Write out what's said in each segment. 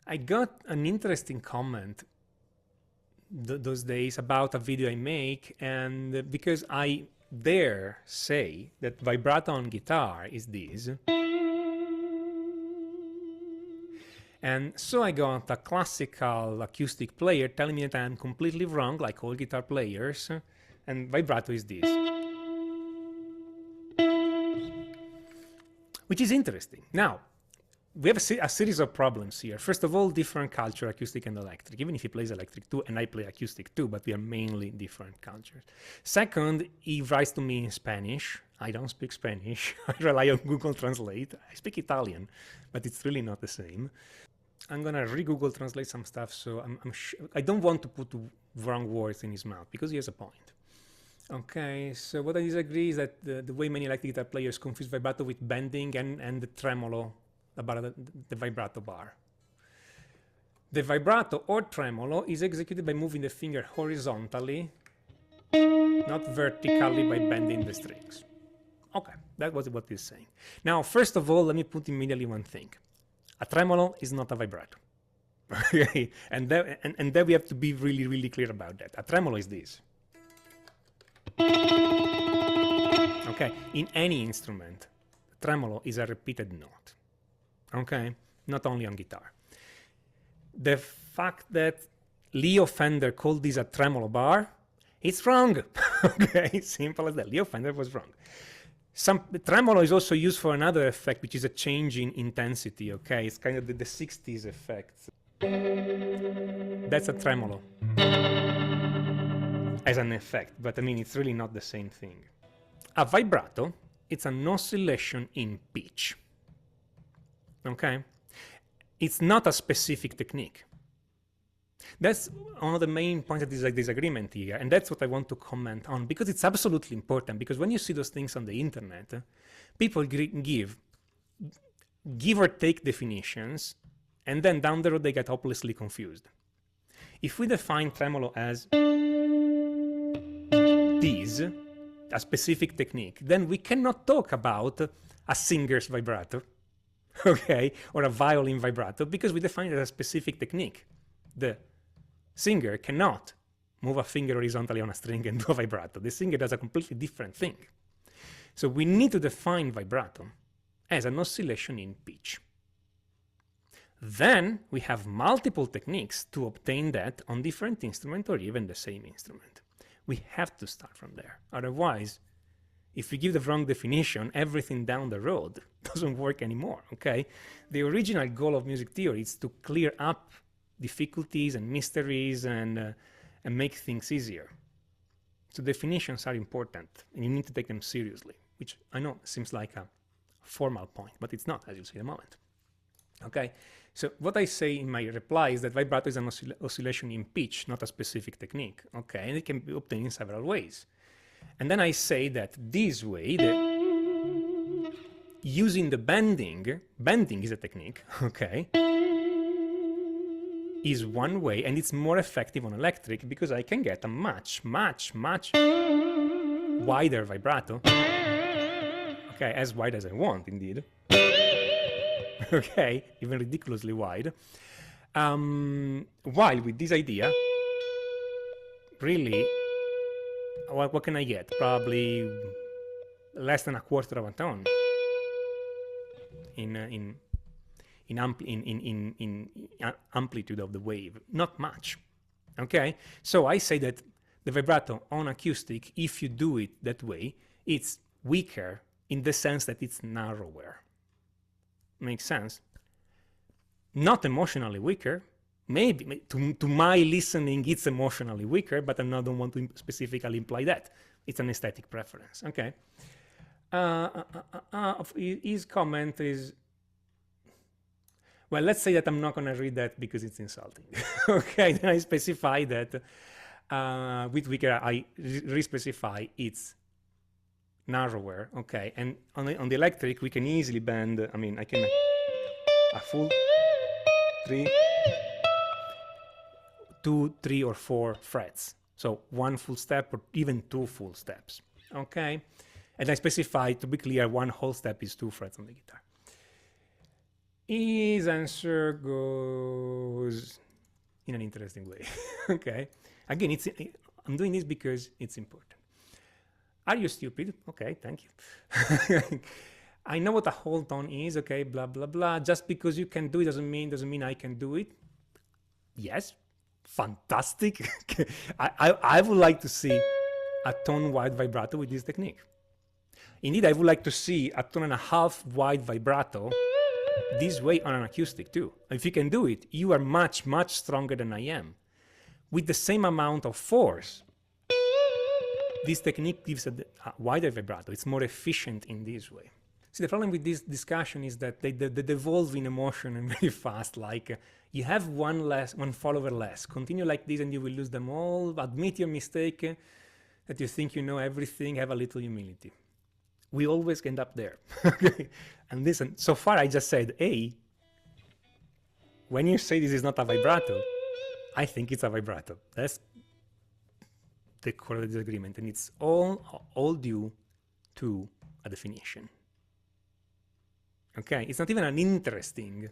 I got an interesting comment those days about a video I make, and because I dare say that vibrato on guitar is this, and so I got a classical acoustic player telling me that I'm completely wrong, like all guitar players, and vibrato is this. Which is interesting. Now, we have a series of problems here. First of all, different culture, acoustic and electric, even if he plays electric too, and I play acoustic too, but we are mainly different cultures. Second, he writes to me in Spanish. I don't speak Spanish. I rely on Google Translate. I speak Italian, but it's really not the same. I'm gonna re-Google Translate some stuff, so I don't want to put wrong words in his mouth, because he has a point. Okay, so what I disagree is that the way many electric guitar players confuse vibrato with bending and the tremolo, about the vibrato bar. The vibrato or tremolo is executed by moving the finger horizontally, not vertically by bending the strings. Okay, that was what he's saying. Now, first of all, let me put immediately one thing. A tremolo is not a vibrato. Okay, and then we have to be really, really clear about that. A tremolo is this. Okay, in any instrument, tremolo is a repeated note. Okay, not only on guitar. The fact that Leo Fender called this a tremolo bar, it's wrong. Okay, simple as that. Leo Fender was wrong. Tremolo is also used for another effect, which is a change in intensity. Okay, it's kind of the 60s effect. That's a tremolo as an effect, but I mean, it's really not the same thing. A vibrato, it's an oscillation in pitch. Okay, it's not a specific technique. That's one of the main points of this disagreement here, and that's what I want to comment on, because it's absolutely important. Because when you see those things on the internet, people give or take definitions, and then down the road they get hopelessly confused. If we define tremolo as this, a specific technique, then we cannot talk about a singer's vibrato, okay, or a violin vibrato, because we define it as a specific technique. The singer cannot move a finger horizontally on a string and do a vibrato. The singer does a completely different thing. So we need to define vibrato as an oscillation in pitch. Then we have multiple techniques to obtain that on different instruments or even the same instrument. We have to start from there. Otherwise, if we give the wrong definition, everything down the road doesn't work anymore, okay? The original goal of music theory is to clear up difficulties and mysteries and make things easier. So definitions are important, and you need to take them seriously, which I know seems like a formal point, but it's not, as you'll see in a moment. Okay, so what I say in my reply is that vibrato is an oscillation in pitch, not a specific technique, okay, and it can be obtained in several ways. And then I say that this way, using the bending is a technique, okay, is one way, and it's more effective on electric because I can get a much wider vibrato, okay, as wide as I want, indeed, okay, even ridiculously wide, while with this idea, really, what can I get? Probably less than a quarter of a tone in amplitude of the wave, not much. Okay, so I say that the vibrato on acoustic, if you do it that way, it's weaker in the sense that it's narrower. Makes sense? Not emotionally weaker. Maybe to my listening, it's emotionally weaker, but I don't want to specifically imply that. It's an aesthetic preference. Okay. His comment is, well, let's say that I'm not going to read that because it's insulting. Okay, then I specify that with weaker, I re-specify it's narrower. Okay, and on the electric, we can easily bend. I mean, I can a full 2, 3, or 4 frets. So 1 full step or even 2 full steps. Okay, and I specify, to be clear, 1 whole step is 2 frets on the guitar. His answer goes in an interesting way. Okay, again, I'm doing this because it's important. Are you stupid? Okay, thank you. I know what a whole tone is. Okay, blah blah blah. Just because you can do it doesn't mean I can do it. Yes, fantastic. I would like to see a tone wide vibrato with this technique. Indeed, I would like to see a tone and a half wide vibrato this way on an acoustic too. If you can do it, you are much stronger than I am. With the same amount of force, this technique gives a wider vibrato. It's more efficient in this way. See, the problem with this discussion is that they devolve in emotion and very fast. Like you have one follower less. Continue like this and you will lose them all. Admit your mistake, that you think you know everything. Have a little humility. We always end up there. Okay? And listen, so far I just said, hey, when you say this is not a vibrato, I think it's a vibrato. That's the core of the disagreement, and it's all due to a definition. Okay, it's not even an interesting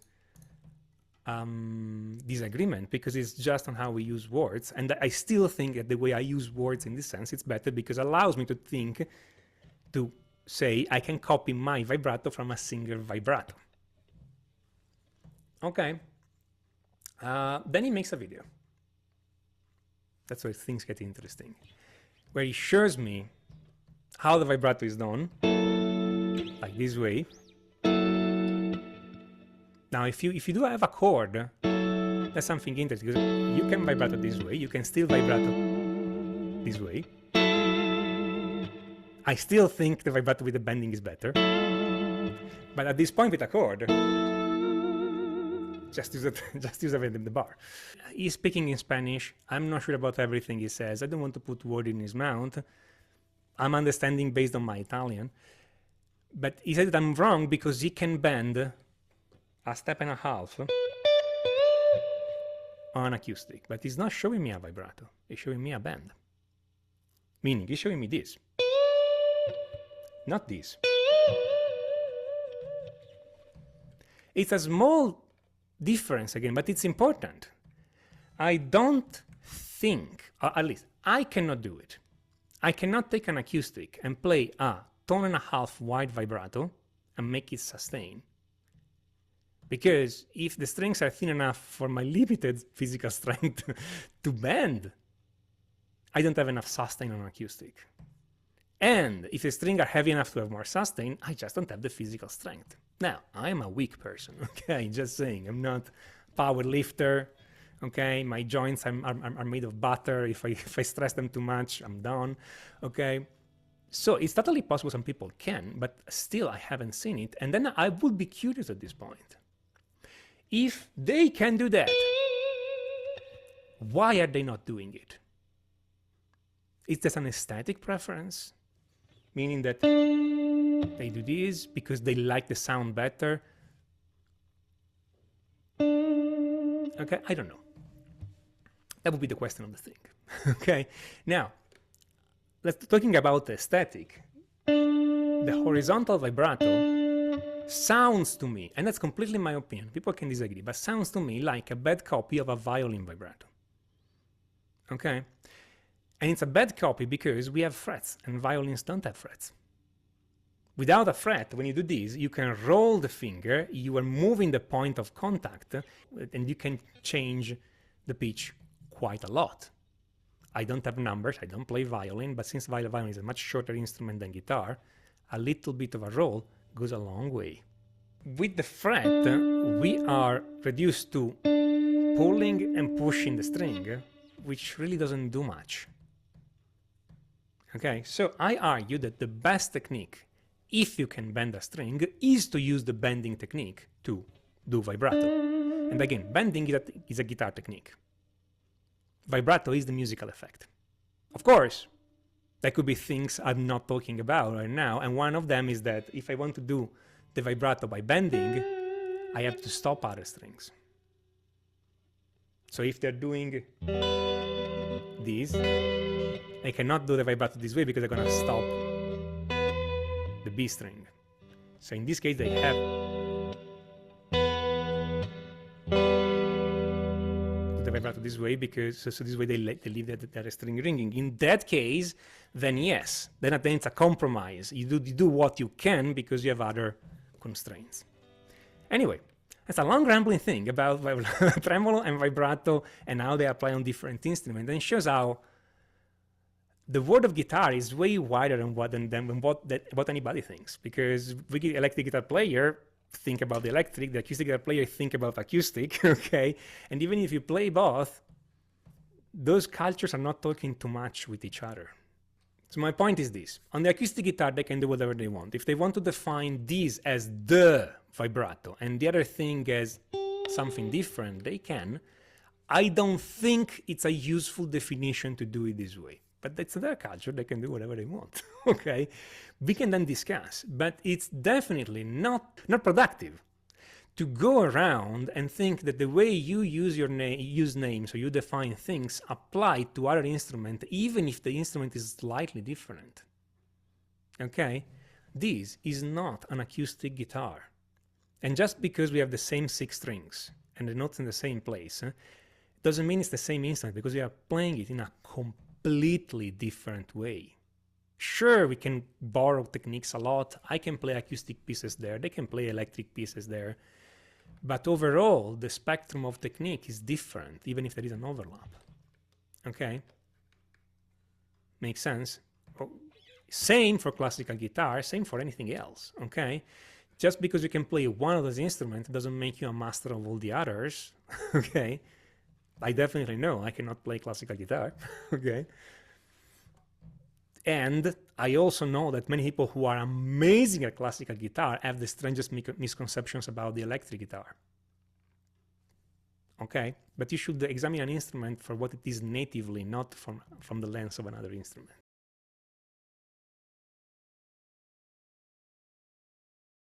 disagreement because it's just on how we use words, and I still think that the way I use words in this sense it's better because it allows me to think, to say I can copy my vibrato from a single vibrato. Okay, then he makes a video. That's where things get interesting, where he shows me how the vibrato is done, like this way. Now, if you do have a chord, that's something interesting, because you can vibrato this way, you can still vibrato this way. I still think the vibrato with the bending is better, but at this point with a chord, just use the bar. He's speaking in Spanish. I'm not sure about everything he says. I don't want to put word in his mouth. I'm understanding based on my Italian. But he said that I'm wrong because he can bend a step and a half on acoustic. But he's not showing me a vibrato. He's showing me a bend. Meaning, he's showing me this. Not this. It's a small difference again, but it's important. I don't think, or at least I cannot do it. I cannot take an acoustic and play a tone and a half wide vibrato and make it sustain. Because if the strings are thin enough for my limited physical strength to bend, I don't have enough sustain on an acoustic. And if the strings are heavy enough to have more sustain, I just don't have the physical strength. Now, I'm a weak person, okay? Just saying, I'm not a power lifter, okay? My joints are made of butter. If I stress them too much, I'm done, okay? So it's totally possible some people can, but still I haven't seen it. And then I would be curious at this point. If they can do that, why are they not doing it? Is this an aesthetic preference? Meaning that they do this because they like the sound better? Okay, I don't know. That would be the question of the thing. Okay, now, talking about the aesthetic, the horizontal vibrato sounds to me, and that's completely my opinion, people can disagree, but sounds to me like a bad copy of a violin vibrato. Okay? And it's a bad copy because we have frets, and violins don't have frets. Without a fret, when you do this, you can roll the finger, you are moving the point of contact, and you can change the pitch quite a lot. I don't have numbers, I don't play violin, but since violin is a much shorter instrument than guitar, a little bit of a roll goes a long way. With the fret, we are reduced to pulling and pushing the string, which really doesn't do much. Okay, so I argue that the best technique, if you can bend a string, is to use the bending technique to do vibrato. And again, bending is a guitar technique. Vibrato is the musical effect. Of course, there could be things I'm not talking about right now, and one of them is that if I want to do the vibrato by bending, I have to stop other strings. So if they're doing this, I cannot do the vibrato this way because they're gonna stop the B string. So in this case, they have the vibrato this way because so this way they leave that string ringing. In that case, then yes, then it's a compromise. You do what you can because you have other constraints. Anyway, that's a long rambling thing about tremolo and vibrato and how they apply on different instruments, and shows how the world of guitar is way wider than what anybody thinks. Because we electric guitar player think about the electric, the acoustic guitar player think about acoustic, okay? And even if you play both, those cultures are not talking too much with each other. So my point is this: on the acoustic guitar, they can do whatever they want. If they want to define this as the vibrato and the other thing as something different, they can. I don't think it's a useful definition to do it this way. But that's their culture, they can do whatever they want, okay? We can then discuss, but it's definitely not productive to go around and think that the way you use use names or you define things apply to other instrument, even if the instrument is slightly different, okay? This is not an acoustic guitar. And just because we have the same 6 strings and the notes in the same place, doesn't mean it's the same instrument, because we are playing it in a completely different way. Sure, we can borrow techniques a lot. I can play acoustic pieces there, they can play electric pieces there, but overall the spectrum of technique is different, even if there is an overlap. Okay, makes sense? Same for classical guitar, same for anything else. Okay, just because you can play one of those instruments doesn't make you a master of all the others. Okay, I definitely know I cannot play classical guitar. Okay, and I also know that many people who are amazing at classical guitar have the strangest misconceptions about the electric guitar. Okay, but you should examine an instrument for what it is natively, not from the lens of another instrument.